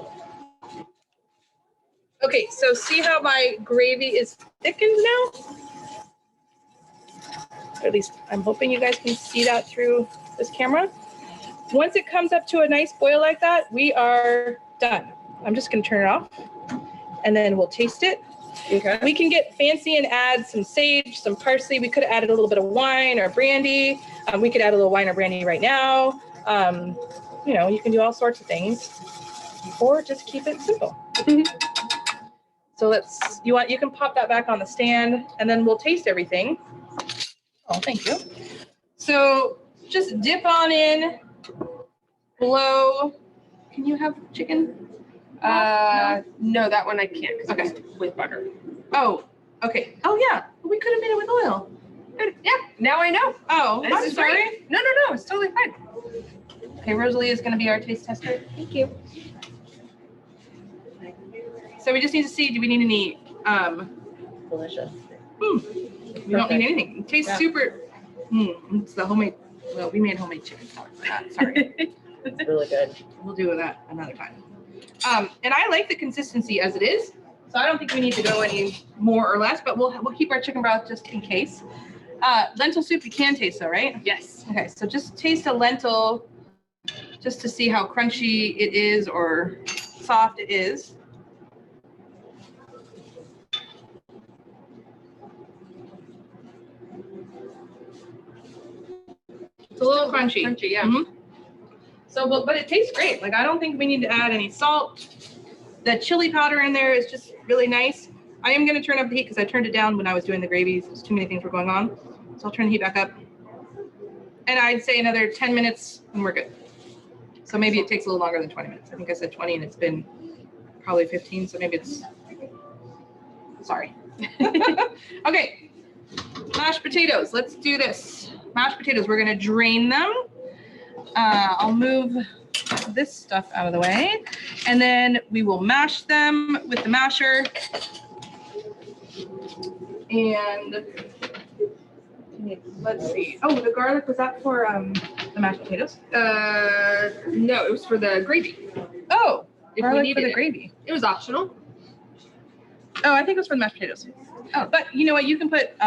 Okay, so see how my gravy is thickened now? Or at least I'm hoping you guys can see that through this camera. Once it comes up to a nice boil like that, we are done. I'm just gonna turn it off and then we'll taste it. Okay. We can get fancy and add some sage, some parsley. We could have added a little bit of wine or brandy. We could add a little wine or brandy right now. You know, you can do all sorts of things, or just keep it simple. So you can pop that back on the stand and then we'll taste everything. Oh, thank you. So just dip on in, blow. Can you have chicken? No, that one I can't. 'Cause Okay. it's with butter. Oh, okay. Oh yeah, we could have made it with oil. Yeah, now I know. Oh, This I'm is sorry. great. No, it's totally fine. Okay, Rosalie is going to be our taste tester. Thank you. So we just need to see, do we need any, Delicious. we don't need anything. It tastes super, it's the homemade, well, we made homemade chicken stock for that, sorry. It's really good. We'll do that another time. And I like the consistency as it is. So I don't think we need to go any more or less, but we'll keep our chicken broth just in case. Lentil soup you can taste though, right? Yes. Okay, so just taste a lentil just to see how crunchy it is or soft it is. It's a little crunchy. Crunchy, yeah. Mhm. So, but it tastes great. Like, I don't think we need to add any salt. The chili powder in there is just really nice. I am going to turn up the heat because I turned it down when I was doing the gravies. There's too many things were going on. So I'll turn the heat back up. And I'd say another 10 minutes and we're good. So maybe it takes a little longer than 20 minutes. I think I said 20 and it's been probably 15. So maybe it's, sorry. Okay, mashed potatoes. Let's do this. Mashed potatoes, we're going to drain them. I'll move this stuff out of the way, and then we will mash them with the masher. And let's see. Oh, the garlic, was that for the mashed potatoes? No, it was for the gravy. Oh, If we garlic for needed the it. gravy. It was optional. Oh, I think it was for the mashed potatoes. Oh, but you know what? You can put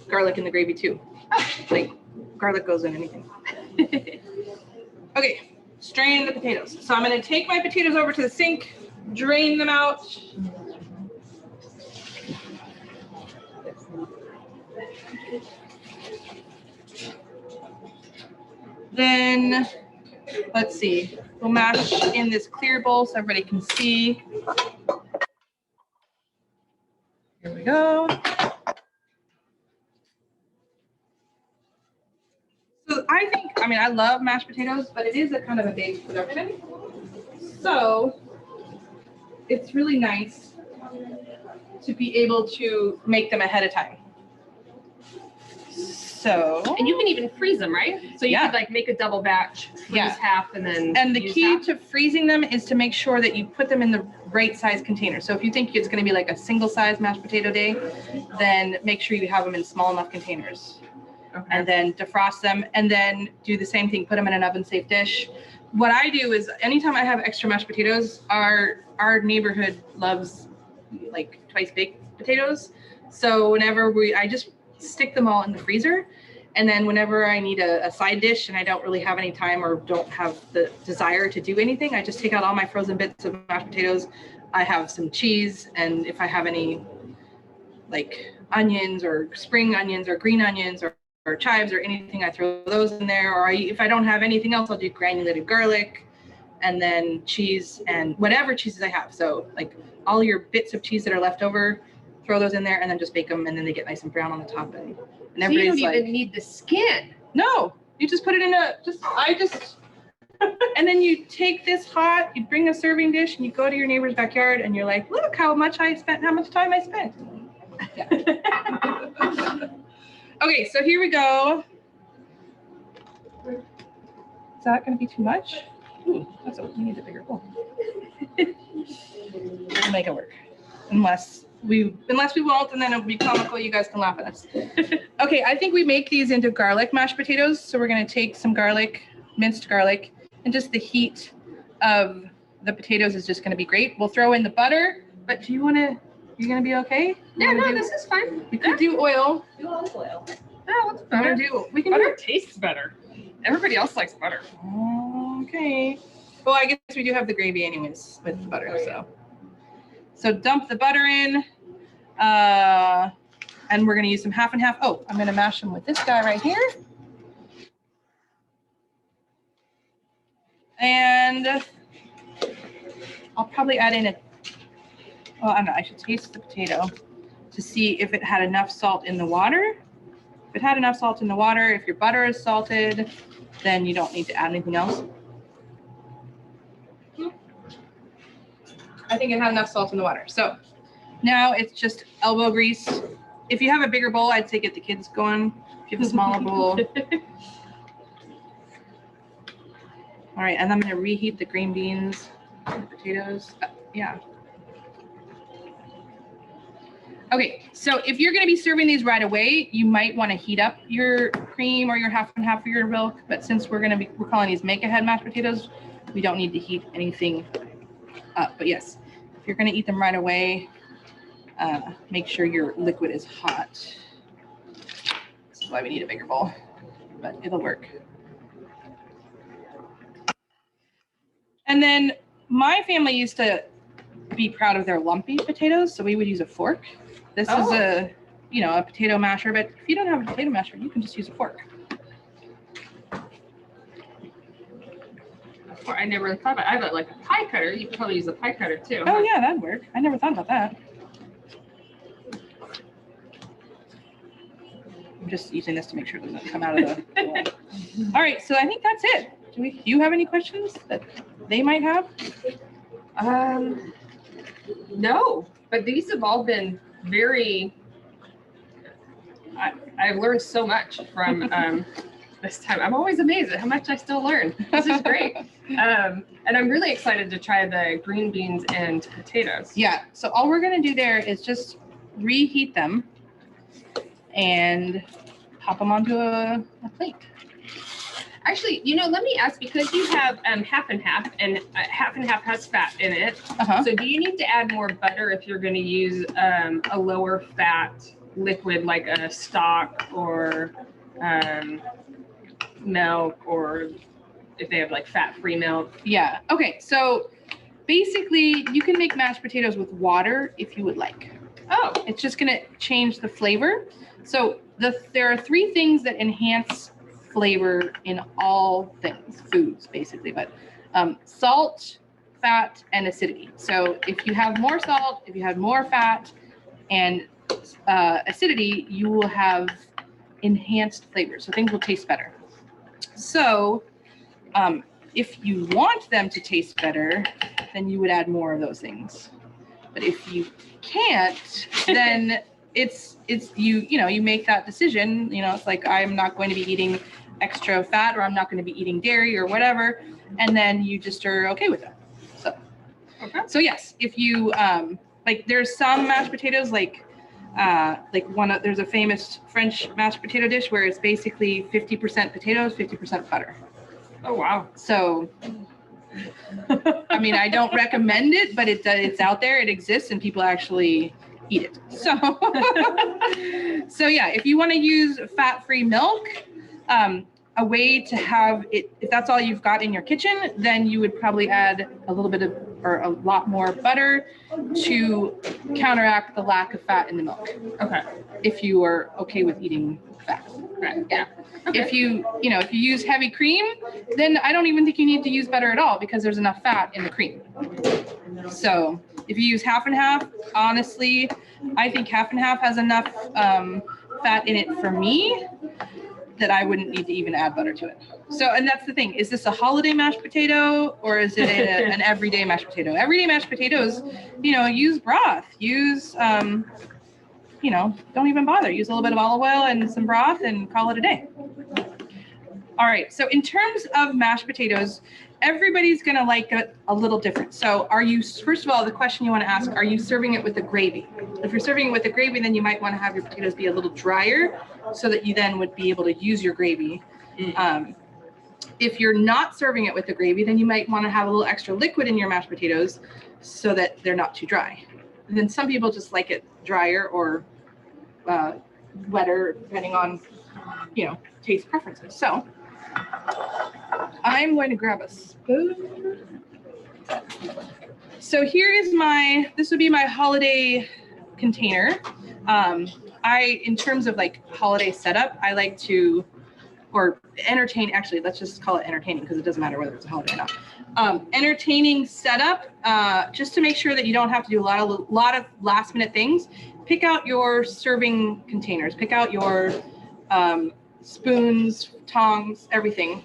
garlic in the gravy too. Like, garlic goes in anything. Okay, strain the potatoes. So I'm going to take my potatoes over to the sink, drain them out. Then, let's see, we'll mash in this clear bowl so everybody can see. Here we go. So I mean, I love mashed potatoes, but it is a kind of a big production. So it's really nice to be able to make them ahead of time. So, And you can even freeze them, right? So you Yeah. could like make a double batch, freeze Yeah. half, and then and the use key half. to freezing them is to make sure that you put them in the right size container. So if you think it's going to be like a single size mashed potato day, then make sure you have them in small enough containers. Okay. And then defrost them, and then do the same thing, put them in an oven safe dish. What I do is anytime I have extra mashed potatoes, our neighborhood loves like twice baked potatoes. So whenever I just stick them all in the freezer. And then whenever I need a side dish and I don't really have any time or don't have the desire to do anything, I just take out all my frozen bits of mashed potatoes. I have some cheese, and if I have any like onions or spring onions or green onions or chives or anything, I throw those in there. Or if I don't have anything else, I'll do granulated garlic and then cheese and whatever cheeses I have. So like all your bits of cheese that are left over, throw those in there and then just bake them, and then they get nice and brown on the top. And So you everybody's don't like, even need the skin. no, you just put it in and then you take this hot, you bring a serving dish and you go to your neighbor's backyard and you're like, look how much time I spent. Yeah. Okay, so here we go. Is that going to be too much? Ooh, we need a bigger bowl. We'll make it work. Unless we won't, and then it'll be comical. You guys can laugh at us. Okay, I think we make these into garlic mashed potatoes. So we're going to take some garlic, minced garlic, and just the heat of the potatoes is just going to be great. We'll throw in the butter, but you're going to be okay? Yeah, no, this is fine. We could do oil. Do olive oil. Yeah, what's I'm better? gonna we can Butter tastes better. Everybody else likes butter. Okay. Well, I guess we do have the gravy anyways with the butter, so dump the butter in, and we're gonna use some half and half. Oh, I'm gonna mash them with this guy right here. And I'll probably add in I don't know, I should taste the potato to see if it had enough salt in the water. If it had enough salt in the water, if your butter is salted, then you don't need to add anything else. I think it had enough salt in the water. So now it's just elbow grease. If you have a bigger bowl, I'd say get the kids going. If you have a smaller bowl. All right, and I'm gonna reheat the green beans, and the potatoes. Yeah. Okay, so if you're going to be serving these right away, you might want to heat up your cream or your half and half of your milk. But since we're calling these make-ahead mashed potatoes, we don't need to heat anything up. But yes, if you're going to eat them right away, make sure your liquid is hot. This is why we need a bigger bowl, but it'll work. And then my family used to be proud of their lumpy potatoes, so we would use a fork. This is a potato masher, but if you don't have a potato masher, you can just use a fork. I never really thought about it. I have like a pie cutter. You could probably use a pie cutter too. Oh yeah, that'd work. I never thought about that. I'm just using this to make sure it doesn't come out of the bowl. All right, so I think that's it. Do you have any questions that they might have? No, but these have all been very, I've learned so much from this time. I'm always amazed at how much I still learn. This is great. And I'm really excited to try the green beans and potatoes. Yeah, so all we're gonna do there is just reheat them and pop them onto a plate. Actually, let me ask, because you have half and half has fat in it. Uh-huh. So do you need to add more butter if you're going to use a lower fat liquid like a stock or milk, or if they have like fat-free milk? Yeah, okay, so basically you can make mashed potatoes with water if you would like. Oh, It's just gonna change the flavor. So there are 3 things that enhance flavor in all things, foods basically, but salt, fat, and acidity. So if you have more salt, if you have more fat and acidity, you will have enhanced flavor. So things will taste better. So if you want them to taste better, then you would add more of those things. But if you can't, then it's you make that decision. It's like, I'm not going to be eating extra fat, or I'm not going to be eating dairy or whatever, and then you just are okay with it. So so yes, if you there's some mashed potatoes there's a famous French mashed potato dish where it's basically 50% potatoes, 50% butter. Oh wow. So I mean, I don't recommend it, but it's out there, it exists, and people actually eat it. So so yeah, if you want to use fat-free milk, a way to have it, if that's all you've got in your kitchen, then you would probably add a little bit of, or a lot more butter to counteract the lack of fat in the milk. Okay. If you are okay with eating fat. Right. Yeah. Okay. If you use heavy cream, then I don't even think you need to use butter at all, because there's enough fat in the cream. So if you use half and half, honestly, I think half and half has enough fat in it for me that I wouldn't need to even add butter to it. So, and that's the thing, is this a holiday mashed potato, or is it an everyday mashed potato? Everyday mashed potatoes, use broth, use, don't even bother. Use a little bit of olive oil and some broth and call it a day. All right, so in terms of mashed potatoes, everybody's gonna like it a little different. So first of all, the question you wanna ask, are you serving it with the gravy? If you're serving it with the gravy, then you might wanna have your potatoes be a little drier so that you then would be able to use your gravy. If you're not serving it with the gravy, then you might wanna have a little extra liquid in your mashed potatoes so that they're not too dry. And then some people just like it drier or wetter, depending on, taste preferences. So I'm going to grab a spoon. So here is this would be my holiday container. In terms of like holiday setup, I like to, or entertain, actually, let's just call it entertaining, because it doesn't matter whether it's a holiday or not. Entertaining setup, just to make sure that you don't have to do a lot of last minute things. Pick out your serving containers, pick out your spoons, tongs, everything.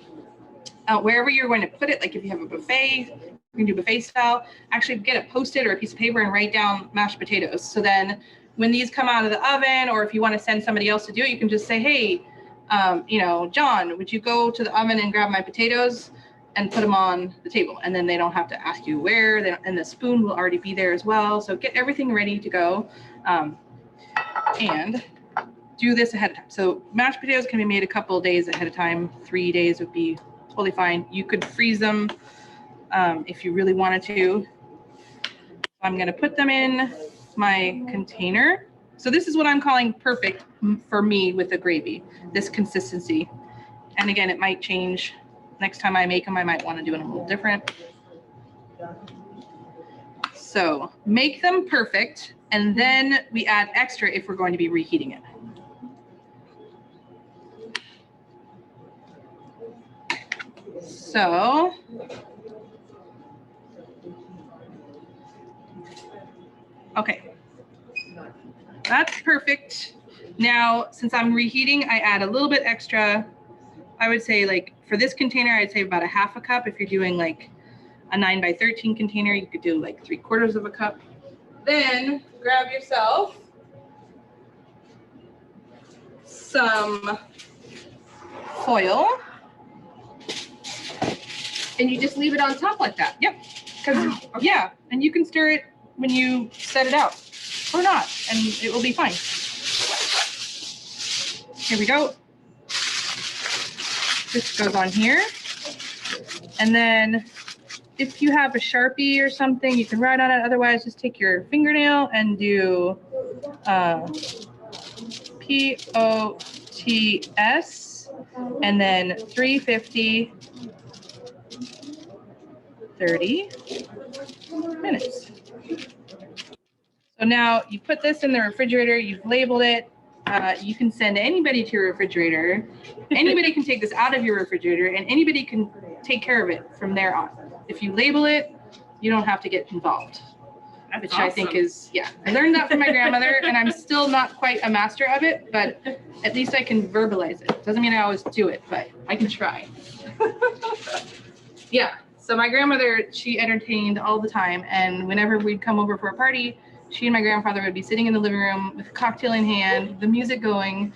Wherever you're going to put it, like if you have a buffet, you can do buffet style, actually get a Post-it or a piece of paper and write down mashed potatoes. So then when these come out of the oven, or if you want to send somebody else to do it, you can just say, hey, John, would you go to the oven and grab my potatoes and put them on the table? And then they don't have to ask you where, and the spoon will already be there as well. So get everything ready to go. And do this ahead of time. So mashed potatoes can be made a couple of days ahead of time. 3 days would be totally fine. You could freeze them if you really wanted to. I'm gonna put them in my container. So this is what I'm calling perfect for me with the gravy, this consistency. And again, it might change. Next time I make them, I might want to do it a little different. So make them perfect, and then we add extra if we're going to be reheating it. So okay, that's perfect. Now, since I'm reheating, I add a little bit extra. I would say, like, for this container, I'd say about a half a cup. If you're doing like a 9 by 13 container, you could do like 3/4 of a cup. Then grab yourself some foil. And you just leave it on top like that? Yep. Because yeah, and you can stir it when you set it out or not, and it will be fine. Here we go. This goes on here. And then if you have a Sharpie or something, you can write on it. Otherwise, just take your fingernail and do POTS and then 350 30 minutes. So now you put this in the refrigerator, you've labeled it. You can send anybody to your refrigerator. Anybody can take this out of your refrigerator, and anybody can take care of it from there on. If you label it, you don't have to get involved. That's which awesome. I think is, yeah. I learned that from my grandmother, and I'm still not quite a master of it, but at least I can verbalize it. Doesn't mean I always do it, but I can try. Yeah. So my grandmother, she entertained all the time, and whenever we'd come over for a party, she and my grandfather would be sitting in the living room with a cocktail in hand, the music going,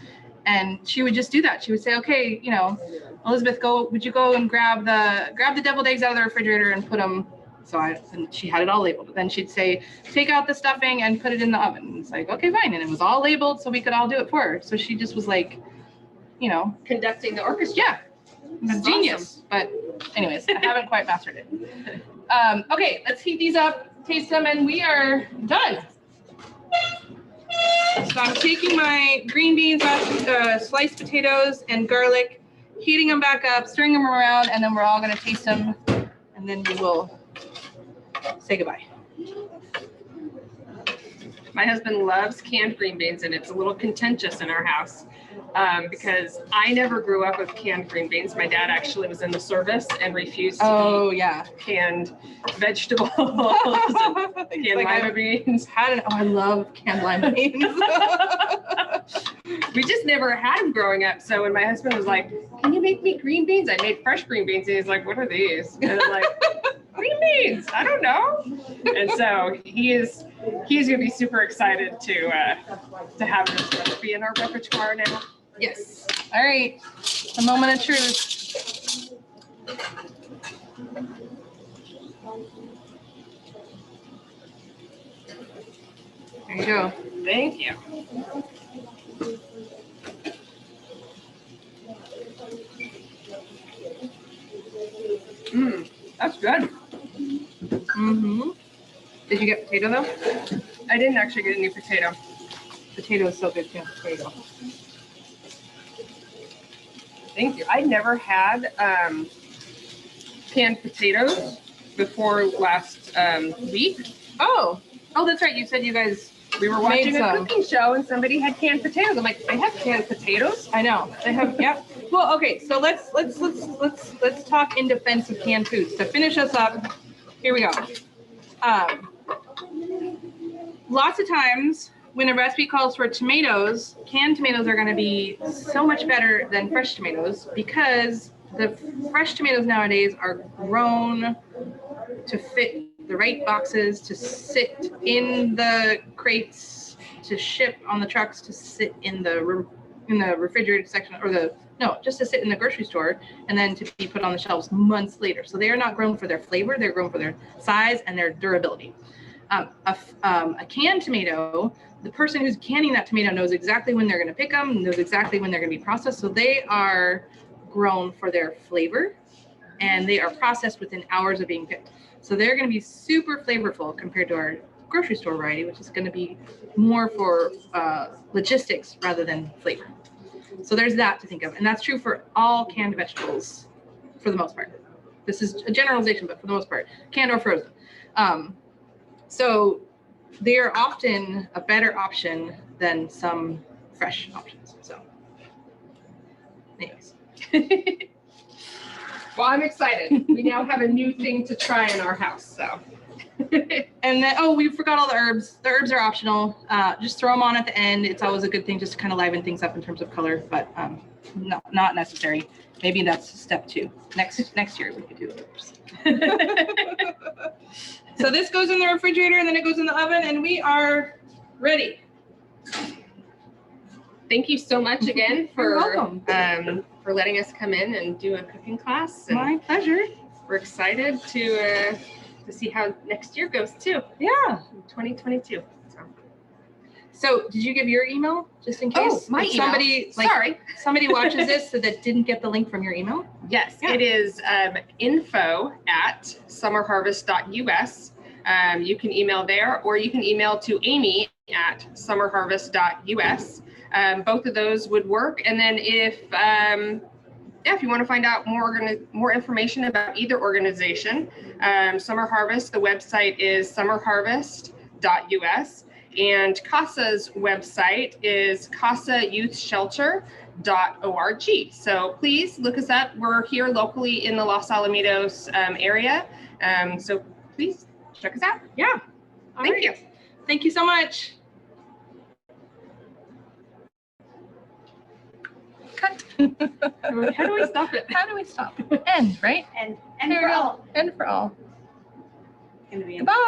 and she would just do that. She would say, okay, you know, Elizabeth, would you go and grab the deviled eggs out of the refrigerator and put them, and she had it all labeled. Then she'd say, take out the stuffing and put it in the oven. And it's like, okay, fine. And it was all labeled so we could all do it for her. So she just was like, you know. Conducting the orchestra. Yeah, it was genius. Awesome. But anyways, I haven't quite mastered it. Okay, let's heat these up, taste them, and we are done. So I'm taking my green beans, sliced potatoes, and garlic, heating them back up, stirring them around, and then we're all going to taste them, and then we will say goodbye. My husband loves canned green beans, and it's a little contentious in our house because I never grew up with canned green beans. My dad actually was in the service and refused to eat canned vegetables and canned lima beans. I love canned lima beans. We just never had them growing up. So when my husband was like, can you make me green beans? I made fresh green beans. And he's like, what are these? And I'm like, green beans, I don't know. And so he's going to be super excited to have this recipe in our repertoire now. Yes. All right. A moment of truth. There you go. Thank you. That's good. Mm-hmm. Did you get potato though? I didn't actually get any potato. Potato is so good too. There you go. Thank you. I never had canned potatoes before last week. Oh, that's right. You said you guys. We were watching a cooking show and somebody had canned potatoes. I'm like, they have canned potatoes? I know. They have. Yep. Well, okay. So let's talk in defense of canned foods. To finish us up, here we go. Lots of times when a recipe calls for tomatoes, canned tomatoes are going to be so much better than fresh tomatoes because the fresh tomatoes nowadays are grown to fit the right boxes, to sit in the crates, to ship on the trucks, to sit in the refrigerated section, just to sit in the grocery store, and then to be put on the shelves months later. So they are not grown for their flavor; they're grown for their size and their durability. A canned tomato, the person who's canning that tomato knows exactly when they're going to pick them, knows exactly when they're going to be processed. So they are grown for their flavor, and they are processed within hours of being picked. So they're going to be super flavorful compared to our grocery store variety, which is going to be more for logistics rather than flavor. So there's that to think of. And that's true for all canned vegetables for the most part. This is a generalization, but for the most part, canned or frozen. So they are often a better option than some fresh options. So anyways. Well, I'm excited. We now have a new thing to try in our house, so. And then, oh, we forgot all the herbs. The herbs are optional. Just throw them on at the end. It's always a good thing just to kind of liven things up in terms of color, but not necessary. Maybe that's step 2. Next year we could do herbs. So this goes in the refrigerator and then it goes in the oven and we are ready. Thank you so much again You're welcome. For letting us come in and do a cooking class. And My pleasure. we're excited to see how next year goes too. Yeah. 2022. So did you give your email just in case? Oh, my If email. somebody somebody watches this that didn't get the link from your email? Yes, Yeah. it is info@summerharvest.us. You can email there, or you can email to amy@summerharvest.us. Both of those would work. And then if you want to find out more information about either organization, Summer Harvest, the website is summerharvest.us. And Casa's website is casayouthshelter.org. So please look us up. We're here locally in the Los Alamitos area. So please check us out. Yeah. Thank you. Thank you so much. Cut. How do we stop it? How do we stop? End, right? And There for we go. all. End for all. Gonna be Goodbye.